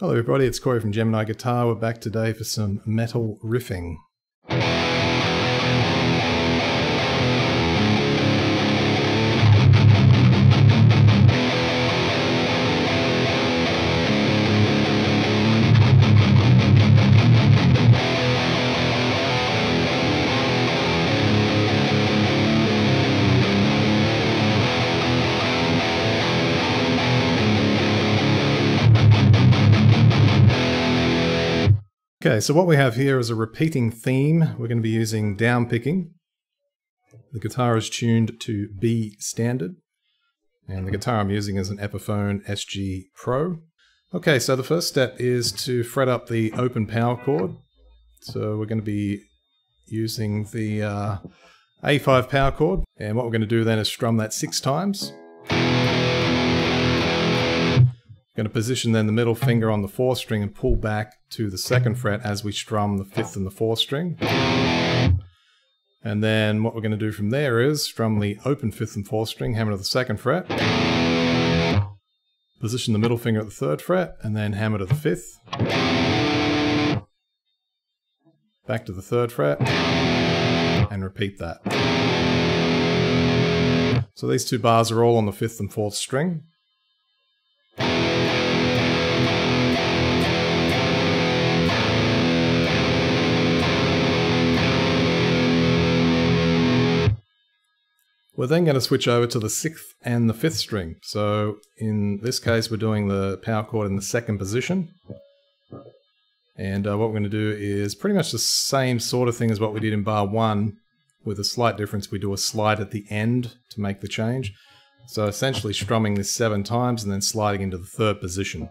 Hello everybody, it's Corey from Gemini Guitar. We're back today for some metal riffing. Okay, so what we have here is a repeating theme. We're going to be using down picking. The guitar is tuned to B standard, and the guitar I'm using is an Epiphone SG Pro. Okay, so the first step is to fret up the open power chord. So we're going to be using the A5 power chord, and what we're going to do then is strum that 6 times. Going to position then the middle finger on the 4th string and pull back to the 2nd fret as we strum the 5th and the 4th string. And then what we're going to do from there is strum the open 5th and 4th string, hammer to the 2nd fret, position the middle finger at the 3rd fret, and then hammer to the 5th, back to the 3rd fret, and repeat that. So these 2 bars are all on the 5th and 4th string. We're then going to switch over to the 6th and the 5th string. So in this case, we're doing the power chord in the 2nd position. And what we're going to do is pretty much the same sort of thing as what we did in bar 1, with a slight difference. We do a slide at the end to make the change. So essentially strumming this 7 times and then sliding into the 3rd position.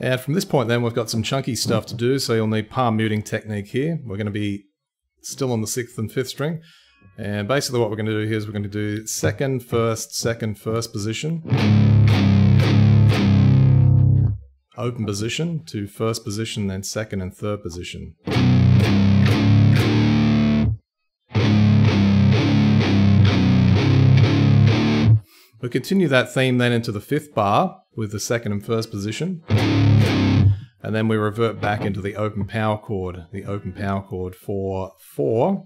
And from this point then, we've got some chunky stuff to do, so you'll need palm muting technique here. We're going to be still on the 6th and 5th string. And basically what we're going to do here is we're going to do 2nd, 1st, 2nd, 1st position. Open position to 1st position, then 2nd and 3rd position. We'll continue that theme then into the 5th bar with the 2nd and 1st position. And then we revert back into the open power chord for 4.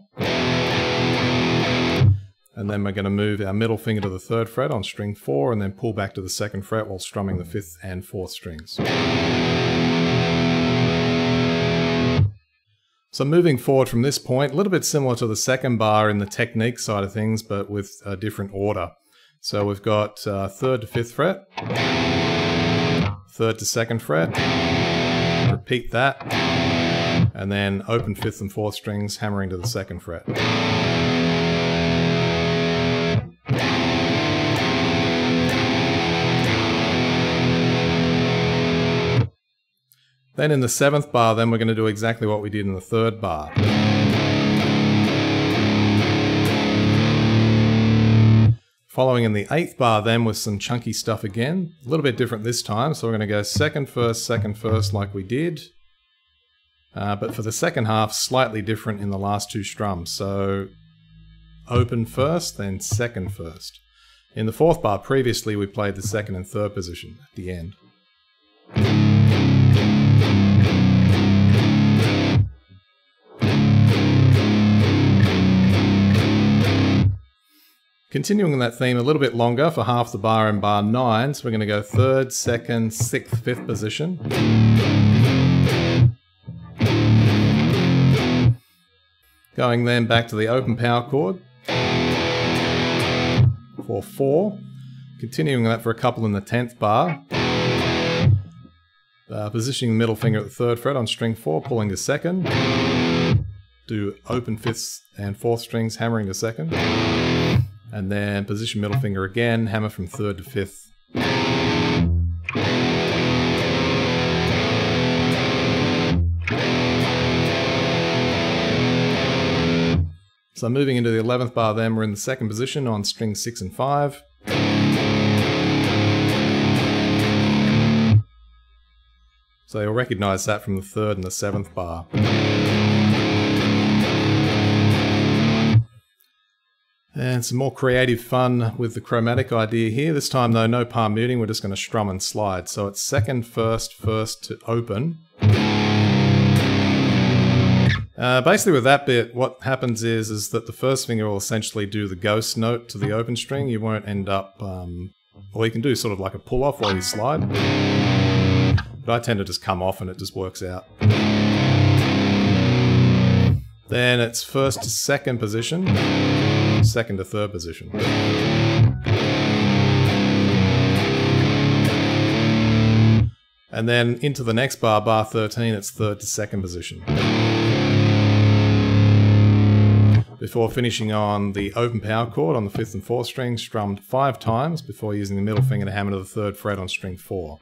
And then we're going to move our middle finger to the 3rd fret on string 4 and then pull back to the 2nd fret while strumming the 5th and 4th strings. So moving forward from this point, a little bit similar to the 2nd bar in the technique side of things, but with a different order. So we've got 3rd to 5th fret, 3rd to 2nd fret, repeat that, and then open 5th and 4th strings, hammering to the 2nd fret. Then in the 7th bar, then we're going to do exactly what we did in the 3rd bar. Following in the 8th bar then with some chunky stuff again, a little bit different this time, so we're going to go 2nd, 1st, 2nd, 1st like we did. But for the 2nd half, slightly different in the last 2 strums. So open 1st, then 2nd 1st. In the 4th bar previously we played the 2nd and 3rd position at the end. Continuing that theme a little bit longer for half the bar in bar 9, so we're going to go 3rd, 2nd, 6th, 5th position. Going then back to the open power chord for 4. Continuing that for a couple in the 10th bar. Positioning the middle finger at the 3rd fret on string 4, pulling to 2nd. Do open 5th and 4th strings, hammering to 2nd. And then position middle finger again, hammer from 3rd to 5th. So moving into the 11th bar then, we're in the 2nd position on string 6 and 5. So you'll recognize that from the 3rd and the 7th bar. And some more creative fun with the chromatic idea here. This time though, no palm muting, we're just going to strum and slide. So it's 2nd, 1st, 1st to open. Basically with that bit, what happens is that the 1st finger will essentially do the ghost note to the open string. You won't end up, or you can do sort of like a pull off while you slide. But I tend to just come off and it just works out. Then it's 1st to 2nd position, 2nd to 3rd position. And then into the next bar, bar 13, it's 3rd to 2nd position. Before finishing on the open power chord on the 5th and 4th string, strummed 5 times before using the middle finger to hammer to the 3rd fret on string 4.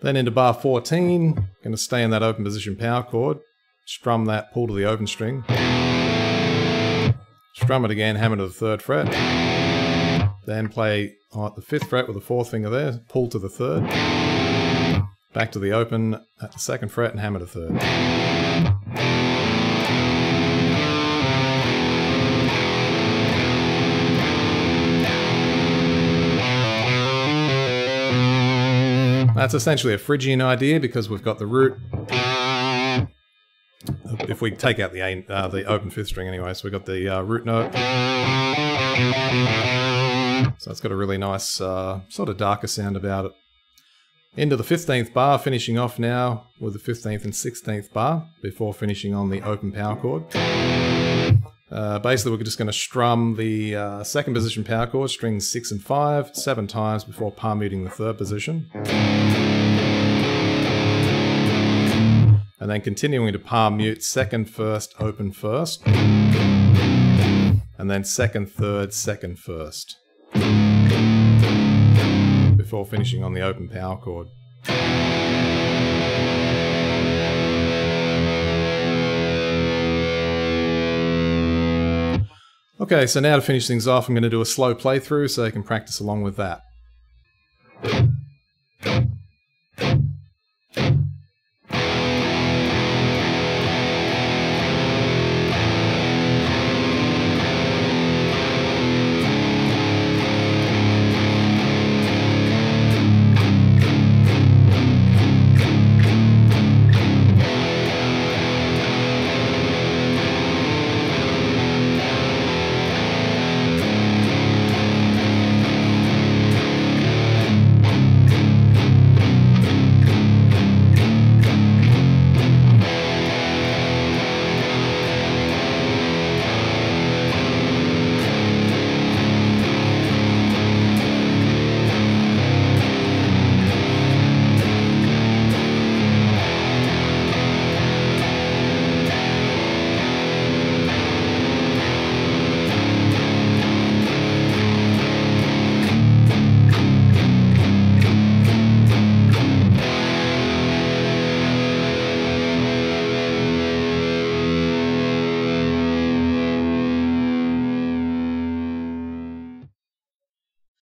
Then into bar 14, going to stay in that open position power chord, strum that, pull to the open string, strum it again, hammer to the 3rd fret, then play at the 5th fret with the 4th finger there, pull to the 3rd, back to the open at the 2nd fret and hammer to 3rd. That's essentially a Phrygian idea because we've got the root. If we take out the open 5th string anyway, so we've got the root note. So it's got a really nice sort of darker sound about it. Into the 15th bar, finishing off now with the 15th and 16th bar before finishing on the open power chord. Basically we're just going to strum the 2nd position power chord, strings 6 and 5, 7 times before palm muting the 3rd position. And then continuing to palm mute 2nd, 1st, open 1st. And then 2nd, 3rd, 2nd, 1st. Before finishing on the open power chord. Okay, so now to finish things off, I'm going to do a slow playthrough so you can practice along with that.